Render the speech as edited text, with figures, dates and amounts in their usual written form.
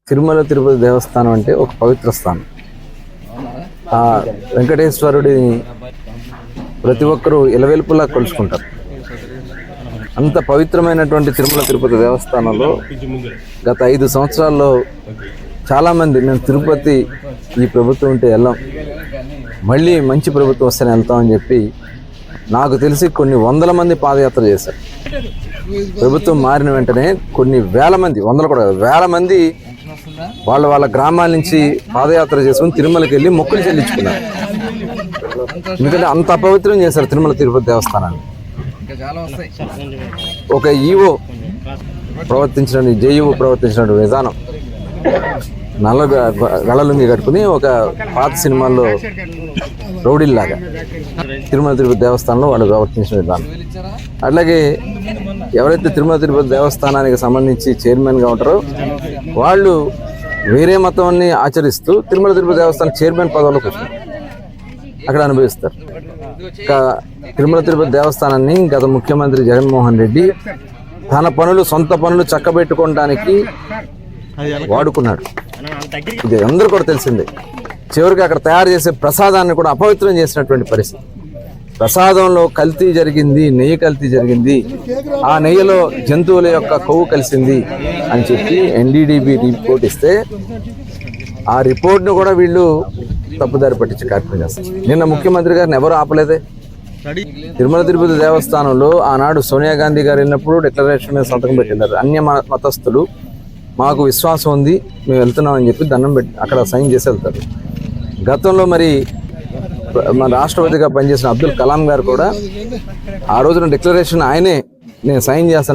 తిరుమల తిరుపతి దేవస్థానం అంటే ఒక పవిత్ర స్థానం. ఆ వెంకటేశ్వరుడిని ప్రతి ఒక్కరూ ఇలవెల్పులా కొలుచుకుంటారు. అంత పవిత్రమైనటువంటి తిరుమల తిరుపతి దేవస్థానంలో గత 5 సంవత్సరాల్లో చాలామంది మేము తిరుపతి ఈ ప్రభుత్వం ఉంటే వెళ్ళాం, మళ్ళీ మంచి ప్రభుత్వం వస్తేనే వెళ్తామని చెప్పి నాకు తెలిసి కొన్ని వందల మంది పాదయాత్ర చేశారు. ప్రభుత్వం మారిన వెంటనే కొన్ని వేల మంది, వందలు కూడా కాదు, వేల మంది వాళ్ళ గ్రామాల నుంచి పాదయాత్ర చేసుకుని తిరుమలకి వెళ్ళి మొక్కులు చెల్లించుకున్నారు. ఎందుకంటే అంత అపవిత్రం చేశారు తిరుమల తిరుపతి దేవస్థానాన్ని. ఒక ఈవో ప్రవర్తించిన జేఈఓ ప్రవర్తించిన విధానం, గళలుంగి కట్టుకుని ఒక పాత సినిమాల్లో రౌడీల్లాగా తిరుమల తిరుపతి దేవస్థానంలో వాళ్ళు ప్రవర్తించిన విధానం. అట్లాగే ఎవరైతే తిరుమల తిరుపతి దేవస్థానానికి సంబంధించి చైర్మన్గా ఉంటారో వాళ్ళు వేరే మతాన్ని ఆచరిస్తూ తిరుమల తిరుపతి దేవస్థానం చైర్మన్ పదవిలో కూర్చుంటారు, అక్కడ అనుభవిస్తారు. తిరుమల తిరుపతి దేవస్థానాన్ని గత ముఖ్యమంత్రి జగన్మోహన్ రెడ్డి తన సొంత పనులు చక్కబెట్టుకోవడానికి వాడుకున్నాడు. ఇది అందరూ కూడా తెలిసిందే. చివరికి అక్కడ తయారు చేసే ప్రసాదాన్ని కూడా అపవిత్రం చేసినటువంటి పరిస్థితి. ప్రసాదంలో కల్తీ జరిగింది, నెయ్యి కల్తీ జరిగింది, ఆ నెయ్యిలో జంతువుల యొక్క కొవ్వు కలిసింది అని చెప్పి ఎన్డీడీబీ రిపోర్ట్ ఇస్తే ఆ రిపోర్ట్ను కూడా వీళ్ళు తప్పుదారి పట్టించే కార్యక్రమం చేస్తారు. నిన్న ముఖ్యమంత్రి గారిని ఎవరు ఆపలేదే. తిరుమల తిరుపతి దేవస్థానంలో ఆనాడు సోనియా గాంధీ గారు వెళ్ళినప్పుడు డిక్లరేషన్ మీద సంతకం పెట్టినారు. అన్య మతస్థులు మాకు విశ్వాసం ఉంది, మేము వెళ్తున్నామని చెప్పి దండం పెట్టి అక్కడ సైన్ చేసి వెళ్తారు. గతంలో మరి మన రాష్ట్రపతిగా పనిచేసిన అబ్దుల్ కలాం గారు కూడా ఆ రోజున డిక్లరేషన్ ఆయనే నేను సైన్ చేస్తాను